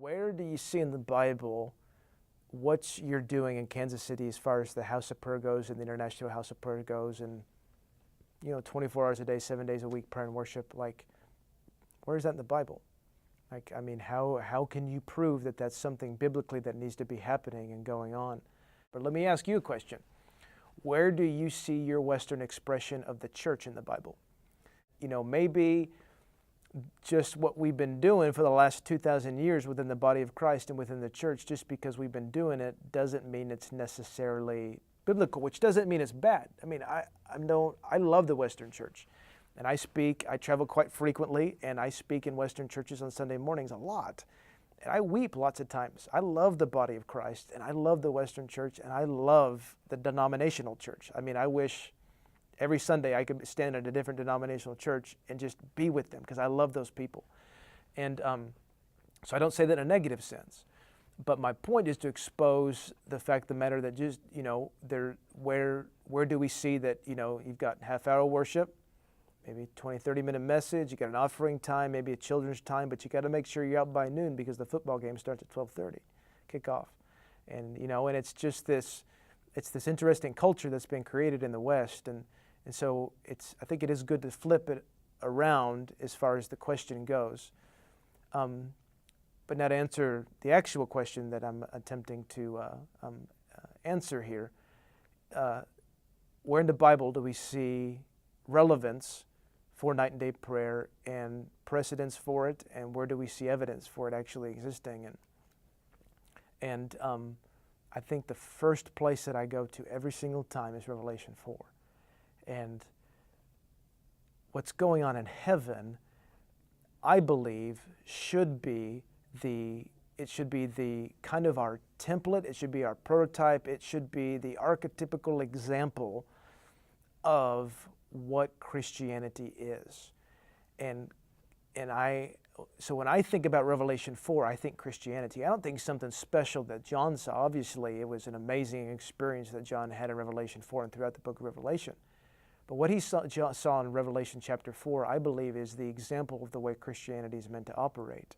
Where do you see in the Bible what you're doing in Kansas City as far as the House of Prayer goes and the International House of Prayer goes, and 24 hours a day, 7 days a week, prayer and worship? Like, where is that in the Bible? Like, I mean, how can you prove that that's something biblically that needs to be happening and going on? But let me ask you a question. Where do you see your Western expression of the church in the Bible? Maybe just what we've been doing for the last 2,000 years within the body of Christ and within the church, just because we've been doing it doesn't mean it's necessarily biblical, which doesn't mean it's bad. I mean, I love the Western church. And I travel quite frequently, and I speak in Western churches on Sunday mornings a lot. And I weep lots of times. I love the body of Christ, and I love the Western church, and I love the denominational church. I mean, I wish every Sunday I could stand at a different denominational church and just be with them, because I love those people. And so I don't say that in a negative sense. But my point is to expose the fact of the matter that just, where do we see that, you've got half-hour worship, maybe 20, 30-minute message, you got an offering time, maybe a children's time, but you got to make sure you're out by noon because the football game starts at 12:30, kickoff. And, and it's just this interesting culture that's been created in the West. And so I think it is good to flip it around as far as the question goes. But now to answer the actual question that I'm attempting to answer here, where in the Bible do we see relevance for night and day prayer and precedence for it, and where do we see evidence for it actually existing? And I think the first place that I go to every single time is Revelation 4. And what's going on in heaven, I believe, should be the kind of our template, it should be our prototype, it should be the archetypical example of what Christianity is. So when I think about Revelation 4, I think Christianity. I don't think something special that John saw. Obviously, it was an amazing experience that John had in Revelation 4 and throughout the book of Revelation. But what he saw in Revelation chapter 4, I believe, is the example of the way Christianity is meant to operate.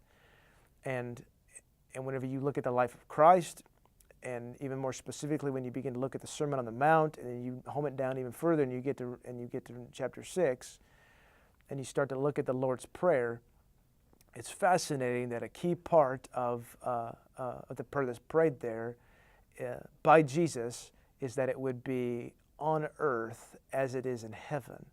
And whenever you look at the life of Christ, and even more specifically when you begin to look at the Sermon on the Mount, and then you home it down even further, and you get to chapter 6, and you start to look at the Lord's Prayer, it's fascinating that a key part of the prayer that's prayed there by Jesus is that it would be on earth as it is in heaven.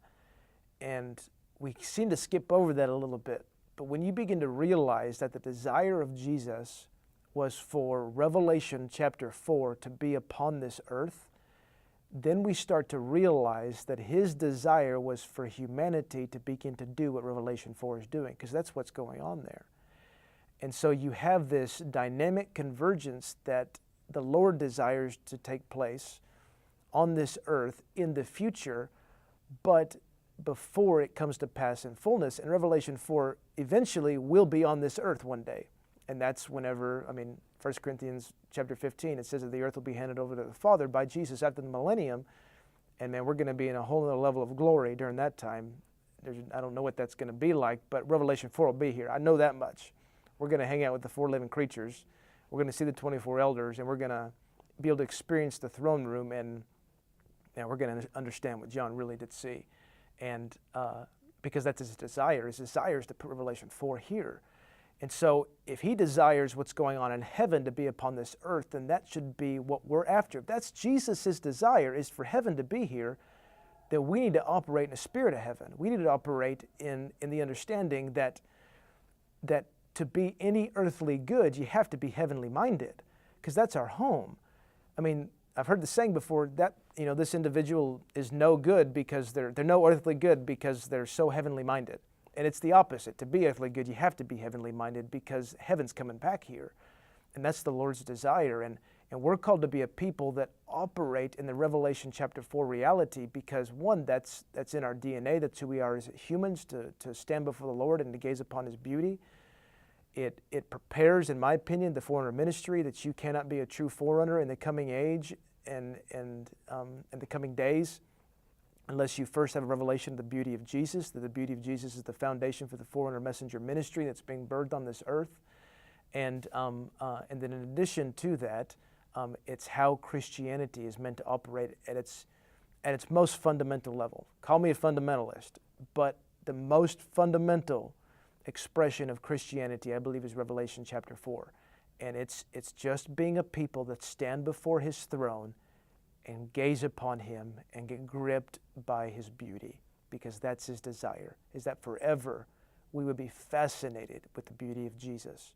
And we seem to skip over that a little bit. But when you begin to realize that the desire of Jesus was for Revelation chapter 4 to be upon this earth, then we start to realize that his desire was for humanity to begin to do what Revelation 4 is doing, because that's what's going on there. And so you have this dynamic convergence that the Lord desires to take place on this earth in the future, but before it comes to pass in fullness. And Revelation 4 eventually will be on this earth one day. And that's whenever, 1 Corinthians chapter 15, it says that the earth will be handed over to the Father by Jesus after the millennium. And man, we're going to be in a whole other level of glory during that time. I don't know what that's going to be like, but Revelation 4 will be here. I know that much. We're going to hang out with the 4 living creatures. We're going to see the 24 elders, and we're going to be able to experience the throne room, and we're going to understand what John really did see. And because that's his desire. His desire is to put Revelation 4 here. And so if he desires what's going on in heaven to be upon this earth, then that should be what we're after. If that's Jesus' desire, is for heaven to be here, then we need to operate in the spirit of heaven. We need to operate in the understanding that to be any earthly good, you have to be heavenly minded, because that's our home. I've heard the saying before that, this individual is no good because they're no earthly good because they're so heavenly minded. And it's the opposite. To be earthly good, you have to be heavenly minded because heaven's coming back here. And that's the Lord's desire. And we're called to be a people that operate in the Revelation chapter 4 reality because, one, that's in our DNA. That's who we are as humans, to stand before the Lord and to gaze upon his beauty. It prepares, in my opinion, the forerunner ministry, that you cannot be a true forerunner in the coming age and the coming days unless you first have a revelation of the beauty of Jesus, that the beauty of Jesus is the foundation for the forerunner messenger ministry that's being birthed on this earth. And then in addition to that, it's how Christianity is meant to operate at its most fundamental level. Call me a fundamentalist, but the most fundamental expression of Christianity, I believe, is Revelation chapter 4. And it's just being a people that stand before His throne and gaze upon Him and get gripped by His beauty, because that's His desire, is that forever we would be fascinated with the beauty of Jesus.